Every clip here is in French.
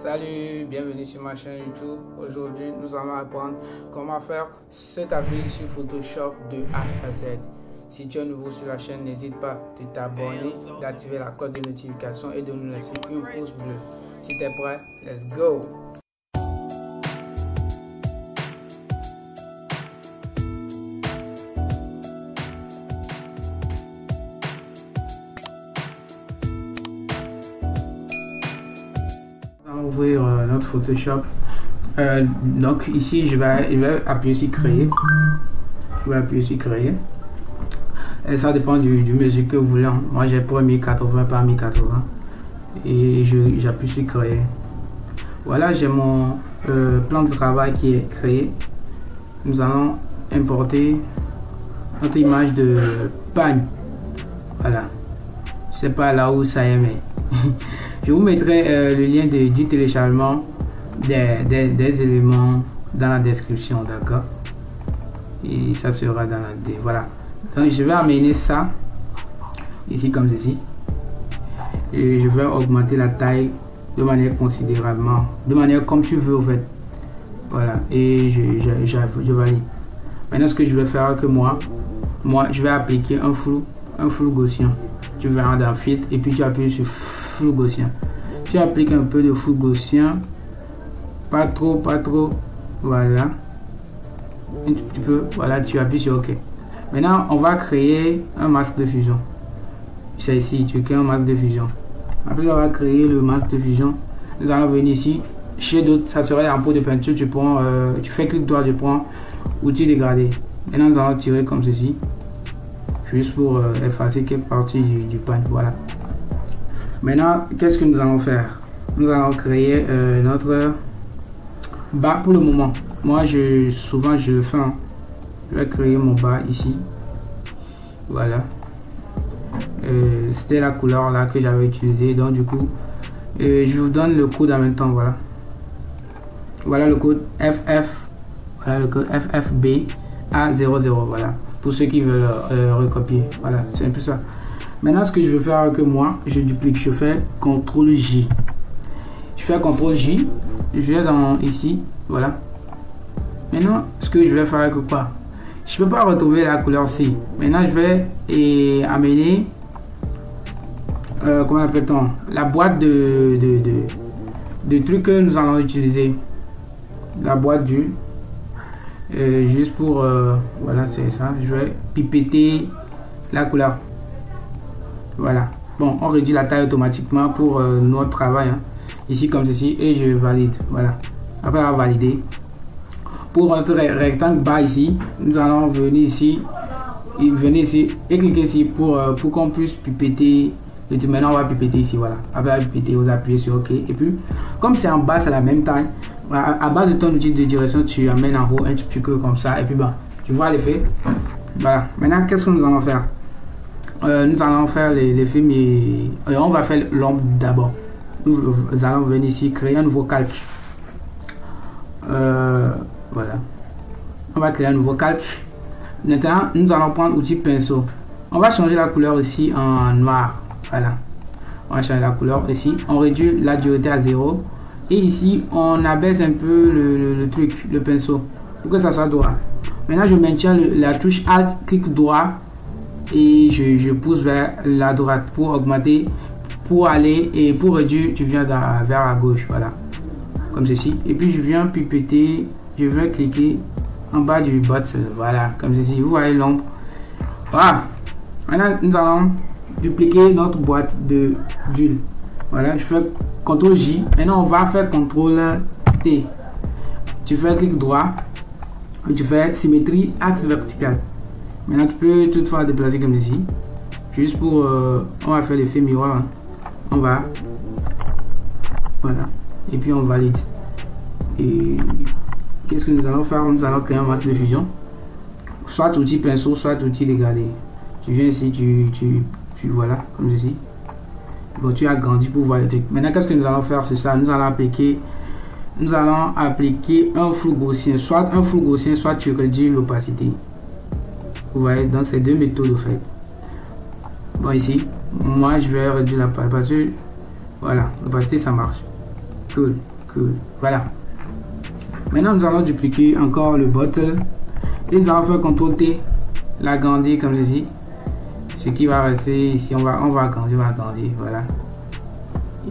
Salut, bienvenue sur ma chaîne YouTube. Aujourd'hui, nous allons apprendre comment faire cet affiche sur Photoshop de A à Z. Si tu es nouveau sur la chaîne, n'hésite pas de t'abonner, d'activer la cloche de notification et de nous laisser un pouce bleu. Si tu es prêt, let's go! Ouvrir notre Photoshop. Donc ici je vais appuyer sur créer. Je vais appuyer sur créer. Et ça dépend du mesure que vous voulez. Moi j'ai pour 1080 par 1080 et j'appuie sur créer. Voilà, j'ai mon plan de travail qui est créé. Nous allons importer notre image de pagne. Voilà, je sais pas là où ça est, mais je vous mettrai le lien du téléchargement des éléments dans la description, d'accord? Et ça sera dans la voilà. Donc je vais amener ça ici comme ceci. Et je vais augmenter la taille de manière considérablement, de manière comme tu veux en fait. Voilà, et je valide. Maintenant ce que je vais faire que moi je vais appliquer un flou gaussien. Tu vas dans Filtre et puis tu appuies sur flou gaussien. Tu appliques un peu de flou gaussien, pas trop, voilà, un petit peu, voilà, tu appuies sur OK. Maintenant on va créer un masque de fusion. C'est ici, tu crées un masque de fusion. Après on va créer le masque de fusion. Nous allons venir ici, chez d'autres, ça serait en pot de peinture, tu prends, tu fais clic droit, tu prends outil dégradé. Maintenant nous allons tirer comme ceci, juste pour effacer quelques parties du pagne, voilà. Maintenant, qu'est-ce que nous allons faire? Nous allons créer notre bas pour le moment. Moi, souvent je le fais. Hein. Je vais créer mon bas ici. Voilà. C'était la couleur là que j'avais utilisée. Donc du coup, je vous donne le code en même temps. Voilà. Voilà le code FF. Voilà le code FFB A00. Voilà. Pour ceux qui veulent recopier. Voilà, c'est un peu ça. Maintenant, ce que je veux faire que moi, je duplique, je fais CTRL J. Je fais CTRL J, je vais dans ici, voilà. Maintenant, ce que je vais faire que quoi? Je peux pas retrouver la couleur C. Maintenant, je vais amener, comment appelle-t-on? La boîte de trucs que nous allons utiliser. La boîte d'huile. Juste pour, voilà, c'est ça. Je vais pipetter la couleur. Voilà, bon, on réduit la taille automatiquement pour notre travail, hein. Ici comme ceci, et je valide. Voilà, après avoir validé, pour notre rectangle bas ici, nous allons venir ici et cliquer ici pour qu'on puisse pipetter. Maintenant on va pipetter ici, voilà. Après pipetter, vous appuyez sur OK, et puis comme c'est en bas, c'est la même taille. À base de ton outil de direction, tu amènes en haut un petit peu comme ça, et puis bon, tu vois l'effet. Voilà, maintenant qu'est-ce que nous allons faire? Nous allons faire les films et on va faire l'ombre d'abord. Nous allons venir ici, créer un nouveau calque. Voilà. On va créer un nouveau calque. Maintenant, nous allons prendre l'outil pinceau. On va changer la couleur ici en noir. Voilà. On va changer la couleur ici. On réduit la dureté à 0. Et ici, on abaisse un peu le truc, le pinceau, pour que ça soit droit. Maintenant, je maintiens la touche Alt, clic droit. Et je pousse vers la droite pour augmenter, pour aller et pour réduire, tu viens vers la gauche, voilà, comme ceci. Et puis je viens pipeter, je vais cliquer en bas du bot, voilà, comme ceci. Vous voyez l'ombre. Voilà. Maintenant nous allons dupliquer notre boîte d'huile. Voilà, je fais CTRL J. Maintenant on va faire CTRL T. Tu fais clic droit et tu fais symétrie axe vertical. Maintenant tu peux toutefois déplacer comme ceci, juste pour on va faire l'effet miroir, hein. On va, voilà, et puis on valide. Et qu'est-ce que nous allons faire? Nous allons créer un masque de fusion, soit outil pinceau, soit outil dégradé. Tu viens ici, tu voilà, comme ceci. Bon, tu agrandis pour voir le truc. Maintenant qu'est-ce que nous allons faire? C'est ça, nous allons appliquer un flou gaussien, soit tu réduis l'opacité. Vous voyez, dans ces deux méthodes, au fait. Bon, ici, moi, je vais réduire la parce que, voilà, l'opacité, ça marche. Cool, cool. Voilà. Maintenant, nous allons dupliquer encore le bottle. Et nous allons faire CTRL T, l'agrandir comme ceci. Ce qui va rester ici, on va agrandir, voilà.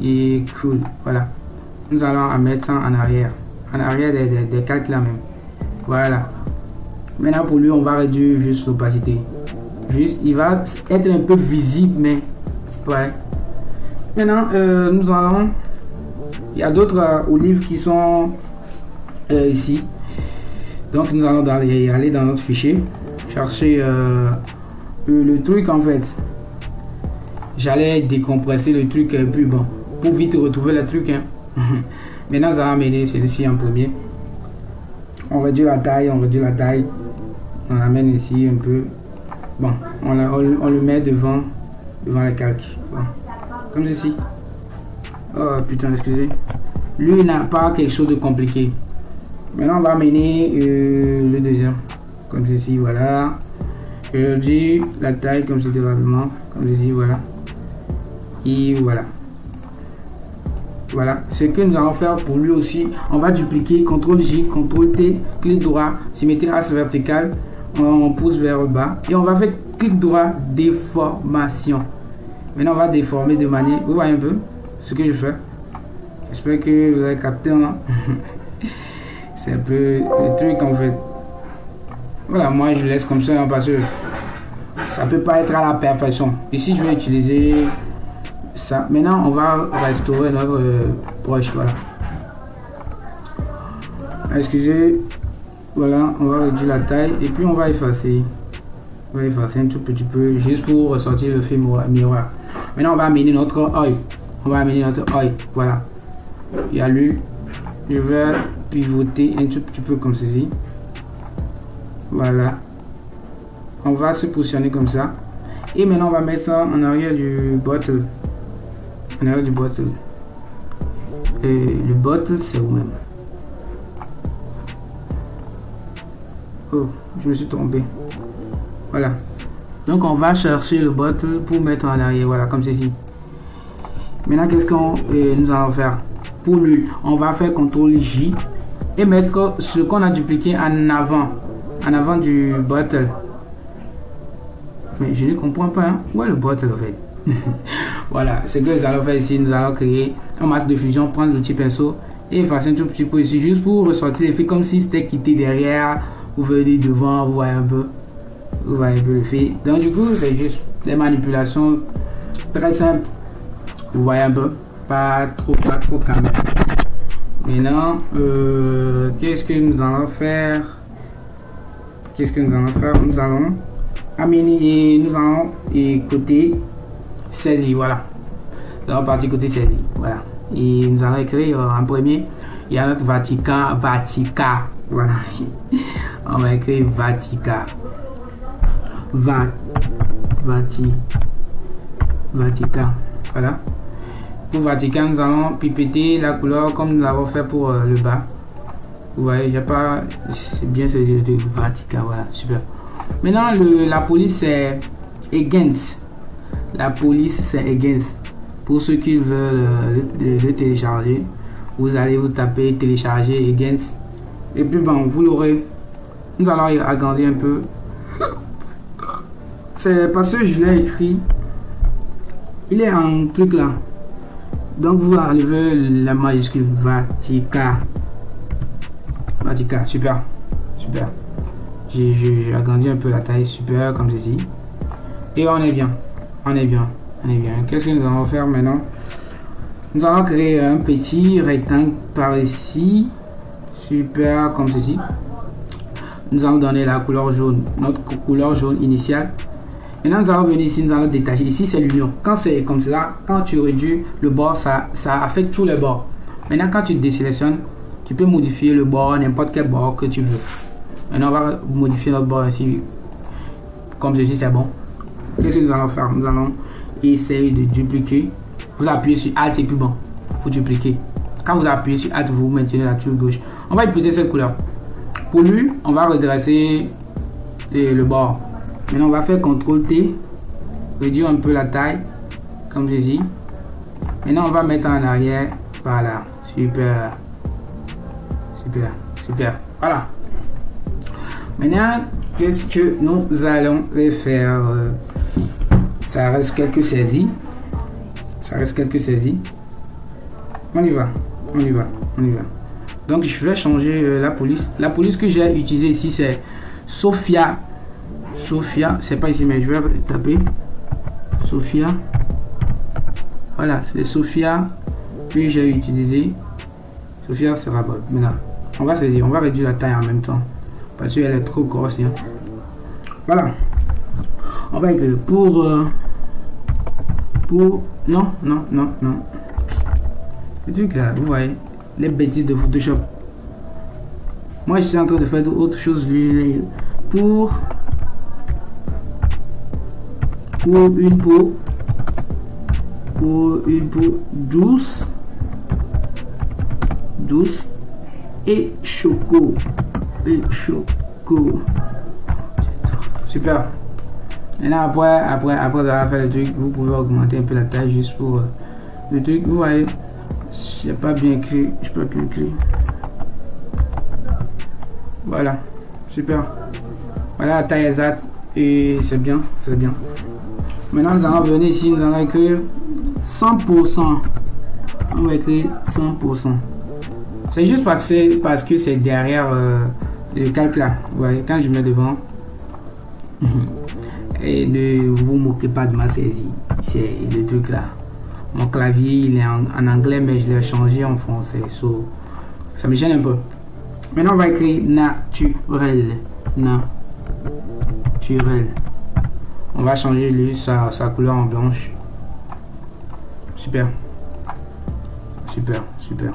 Et cool, voilà. Nous allons mettre ça en arrière des calques là même. Voilà. Maintenant pour lui, on va réduire juste l'opacité. Juste, il va être un peu visible, mais ouais. Maintenant, nous allons. Il y a d'autres olives qui sont ici. Donc nous allons aller dans notre fichier, chercher le truc en fait. J'allais décompresser le truc plus bon pour vite retrouver le truc. Hein. Maintenant, nous allons amener celui-ci en premier. On réduit la taille, on l'amène ici un peu. Bon, on le met devant le calque. Bon. Comme ceci. Oh putain, excusez. Lui n'a pas quelque chose de compliqué. Maintenant, on va amener le deuxième. Comme ceci, voilà. Je réduis la taille comme considérablement. Comme ceci, voilà. Et voilà. Voilà. Ce que nous allons faire pour lui aussi, on va dupliquer CTRL J, CTRL T, clic droit, symétrie axe vertical. On pousse vers le bas. Et on va faire clic droit, déformation. Maintenant, on va déformer de manière. Vous voyez un peu ce que je fais. J'espère que vous avez capté. Hein? C'est un peu le truc en fait. Voilà, moi je laisse comme ça hein, parce que ça peut pas être à la perfection. Ici, je vais utiliser ça. Maintenant, on va restaurer notre broche. Voilà. Excusez. Voilà, on va réduire la taille et puis on va effacer. On va effacer un tout petit peu juste pour ressortir le film miroir. Maintenant, on va amener notre œil. Voilà. Il y a lui. Je vais pivoter un tout petit peu comme ceci. Voilà. On va se positionner comme ça. Et maintenant, on va mettre ça en arrière du bottle. En arrière du bottle. Et le bottle, c'est où même? Oh, je me suis trompé. Voilà. Donc, on va chercher le bottle pour mettre en arrière. Voilà, comme ceci. Maintenant, qu'est-ce qu'on nous allons faire? Pour lui, on va faire CTRL J et mettre ce qu'on a dupliqué en avant du bottle. Mais je ne comprends pas. Hein? Où est le bottle en fait? Voilà, ce que nous allons faire ici, nous allons créer un masque de fusion, prendre l'outil pinceau et effacer un tout petit peu ici, juste pour ressortir l'effet comme si c'était quitté derrière. Vous venez devant, vous voyez un peu le fait. Donc du coup, c'est juste des manipulations très simples. Vous voyez un peu, pas trop quand même. Maintenant, qu'est-ce que nous allons faire? Nous allons amener et nous allons côté saisi, voilà. Nous allons partir côté saisi, voilà. Et nous allons écrire en premier, il y a notre Vatican, voilà. On va écrire Vatican. Vatican, voilà. Pour Vatican, nous allons pipeter la couleur comme nous l'avons fait pour le bas. Vous voyez, j'ai pas. C'est bien, c'est de Vatican, voilà, super. Maintenant, la police, c'est against. La police, c'est against. Pour ceux qui veulent le télécharger, vous allez vous taper télécharger against. Et puis, bon, vous l'aurez. Nous allons agrandir un peu. C'est parce que je l'ai écrit. Il est en truc là. Donc vous enlevez la majuscule Vatican. Super. J'ai agrandi un peu la taille, super, comme ceci. Et on est bien. Qu'est-ce que nous allons faire maintenant? Nous allons créer un petit rectangle par ici. Super, comme ceci. Nous allons donner la couleur jaune, notre couleur jaune initiale. Maintenant, nous allons venir ici, nous allons détacher. Ici, c'est l'union. Quand c'est comme ça, quand tu réduis le bord, ça affecte tous les bords. Maintenant, quand tu désélectionnes, tu peux modifier le bord, n'importe quel bord que tu veux. Maintenant, on va modifier notre bord ici. Comme ceci, c'est bon. Qu'est-ce que nous allons faire? Nous allons essayer de dupliquer. Vous appuyez sur Alt et puis bon, vous dupliquez. Quand vous appuyez sur Alt, vous maintenez la touche gauche. On va dupliquer cette couleur. Pour lui, on va redresser le bord. Maintenant, on va faire CTRL T, réduire un peu la taille, comme ceci. Maintenant, on va mettre en arrière, voilà, Super. Super. Super. Voilà. Maintenant, qu'est-ce que nous allons faire? Ça reste quelques saisies. Ça reste quelques saisies. On y va. On y va. On y va. Donc, je vais changer la police. La police que j'ai utilisée ici, c'est Sophia. Sophia, c'est pas ici, mais je vais taper. Sophia. Voilà, c'est Sophia que j'ai utilisé. Sophia sera bonne. Maintenant, on va saisir, on va réduire la taille en même temps. Parce qu'elle est trop grosse. Hein. Voilà. On va écrire pour... Non, non, non, non. Ce truc là, vous voyez, les bêtises de Photoshop. Moi, je suis en train de faire autre chose. Pour une peau. Pour une peau douce. Douce. Et choco. Et choco. Super. Maintenant, après avoir fait le truc, vous pouvez augmenter un peu la taille juste pour le truc. Vous voyez, j'ai pas bien écrit. Je peux bien écrire. Voilà. Super. Voilà la taille exacte. Et c'est bien. C'est bien. Maintenant, nous allons venir ici. Nous allons écrire 100%. On va écrire 100%. C'est juste parce que c'est derrière le calque là. Vous voyez, quand je mets devant. Et ne vous moquez pas de ma saisie. C'est le truc là. Mon clavier il est en anglais, mais je l'ai changé en français. So, ça me gêne un peu. Maintenant, on va écrire naturel. Naturel. On va changer lui sa couleur en blanche. Super. Super, super.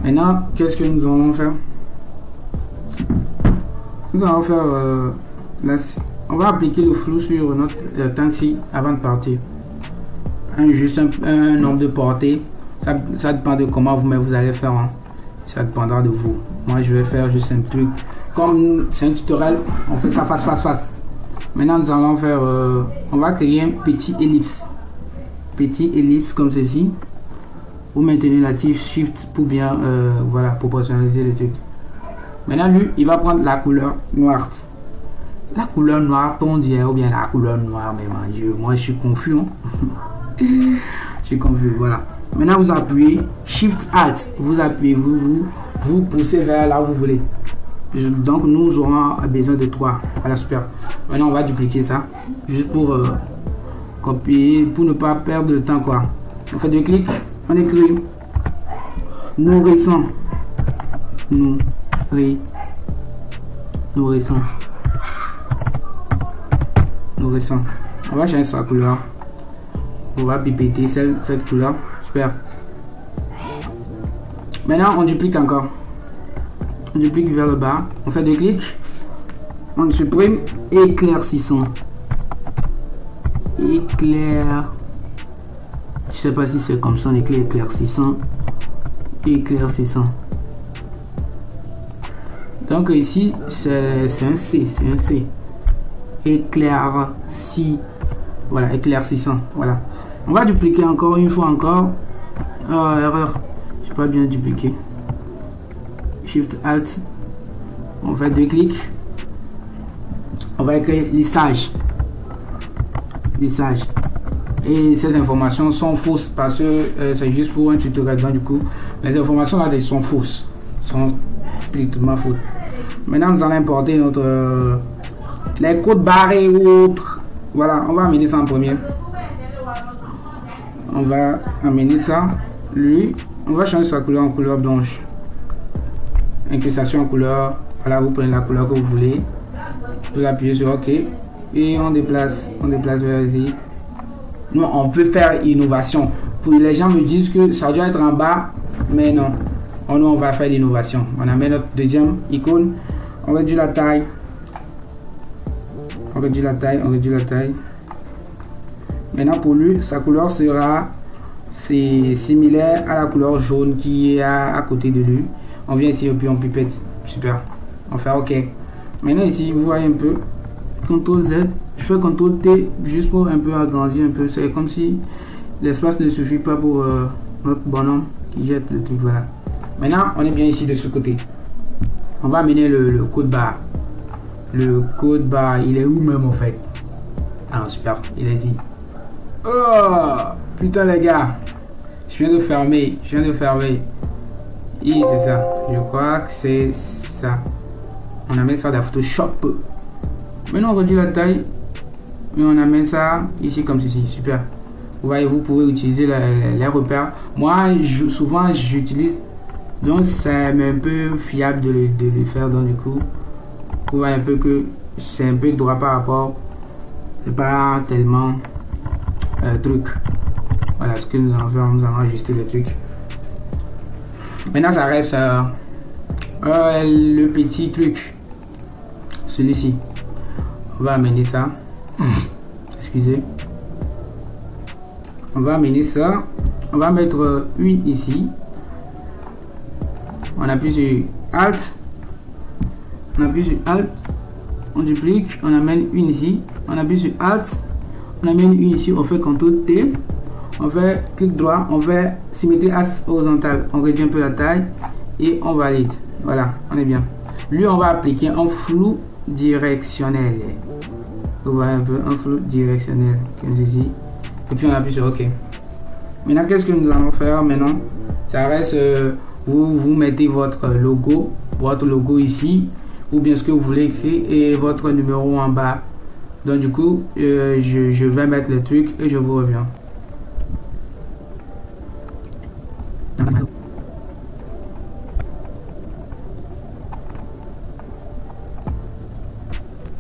Maintenant, qu'est-ce que nous allons faire? Nous allons faire on va appliquer le flou sur notre taxi avant de partir. Juste un nombre de portées. Ça dépend de comment vous allez faire. Hein. Ça dépendra de vous. Moi, je vais faire juste un truc. Comme c'est un tutoriel, on fait ça face. Maintenant, nous allons faire... on va créer un petit ellipse. Petit ellipse comme ceci. Vous maintenez l'actif Shift pour bien voilà, proportionnaliser le truc. Maintenant, lui, il va prendre la couleur noire. La couleur noire, on dirait, ou bien la couleur noire, mais mon Dieu, moi je suis confus. Hein? Je suis confus, voilà. Maintenant, vous appuyez Shift Alt. Vous appuyez, vous poussez vers là où vous voulez. Donc, nous aurons besoin de 3. Voilà, super. Maintenant, on va dupliquer ça. Juste pour copier, pour ne pas perdre de temps, quoi. On fait 2 clics, on écrit nourrissant. Nourrissant. On va changer sa couleur. On va pipeter cette couleur. Super. Maintenant, on duplique encore. On duplique vers le bas. On fait 2 clics. On supprime éclaircissant. Je sais pas si c'est comme ça, on écrit éclaircissant. Donc ici, c'est un C. Éclairci. Voilà, éclaircissant. Voilà. On va dupliquer encore une fois encore. Oh, erreur. Je n'ai pas bien dupliqué. Shift Alt. On fait 2 clics. On va écrire lissage. Et ces informations sont fausses parce que c'est juste pour un tutoriel. Donc du coup, les informations là sont fausses. Sont strictement fausses. Maintenant, nous allons importer notre... les codes barrés ou autres. Voilà, on va amener ça en premier. On va amener ça. Lui, on va changer sa couleur en couleur blanche. Incrustation en couleur. Voilà, vous prenez la couleur que vous voulez. Vous appuyez sur OK. Et on déplace vers ici. Nous, on peut faire innovation. Pour les gens me disent que ça doit être en bas. Mais non. Nous, on va faire l'innovation. On amène notre deuxième icône. On réduit la taille. On réduit la taille. Maintenant pour lui, sa couleur sera similaire à la couleur jaune qui est à côté de lui. On vient ici et puis on pipette. Super. On fait OK. Maintenant ici, vous voyez un peu. CTRL Z. Je fais CTRL T juste pour un peu agrandir un peu. C'est comme si l'espace ne suffit pas pour notre bonhomme qui jette le truc. Voilà. Maintenant, on est bien ici de ce côté. On va amener le code barre. Le code barre, il est où même en fait? Ah, super, il est ici. Oh, putain les gars. Je viens de fermer. Oui, c'est ça. Je crois que c'est ça. On amène ça dans Photoshop. Maintenant, on réduit la taille. Et on amène ça ici comme ceci. Super. Vous voyez, vous pouvez utiliser les repères. Moi, souvent, j'utilise. Donc, c'est un peu fiable de le faire. Donc, du coup, vous voyez un peu que c'est un peu droit par rapport. C'est pas tellement truc. Voilà ce que nous allons faire. Nous allons ajuster les trucs. Maintenant, ça reste le petit truc. Celui-ci. On va amener ça. Excusez. On va amener ça. On va mettre une ici. On appuie sur Alt. On appuie sur Alt. On duplique. On amène une ici. On appuie sur Alt. On amène une ici. On fait CTRL T. On fait clic droit. On fait symétrie axe horizontale. On réduit un peu la taille. Et on valide. Voilà. On est bien. Lui, on va appliquer un flou directionnel. Vous voyez un peu un flou directionnel. Comme ici. Et puis on appuie sur OK. Maintenant, qu'est-ce que nous allons faire maintenant? Ça reste, vous mettez votre logo ici, ou bien ce que vous voulez écrire, et votre numéro en bas. Donc du coup, je vais mettre le truc et je vous reviens.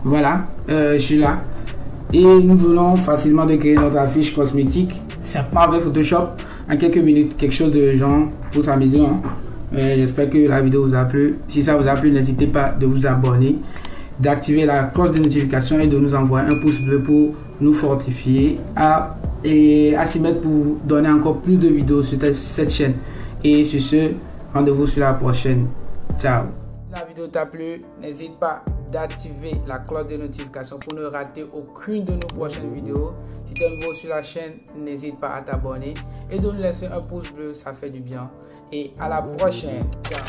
Voilà, je suis là. Et nous venons facilement de créer notre affiche cosmétique. C'est pas avec Photoshop. En quelques minutes, quelque chose de genre pour s'amuser. Hein. J'espère que la vidéo vous a plu. Si ça vous a plu, n'hésitez pas de vous abonner, d'activer la cloche de notification et de nous envoyer un pouce bleu pour nous fortifier et à s'y mettre pour donner encore plus de vidéos sur cette chaîne. Et sur ce, rendez-vous sur la prochaine. Ciao. Si la vidéo t'a plu, n'hésite pas d'activer la cloche de notification pour ne rater aucune de nos prochaines vidéos. Si tu es nouveau sur la chaîne, n'hésite pas à t'abonner et de nous laisser un pouce bleu, ça fait du bien. Et à la prochaine. Ciao.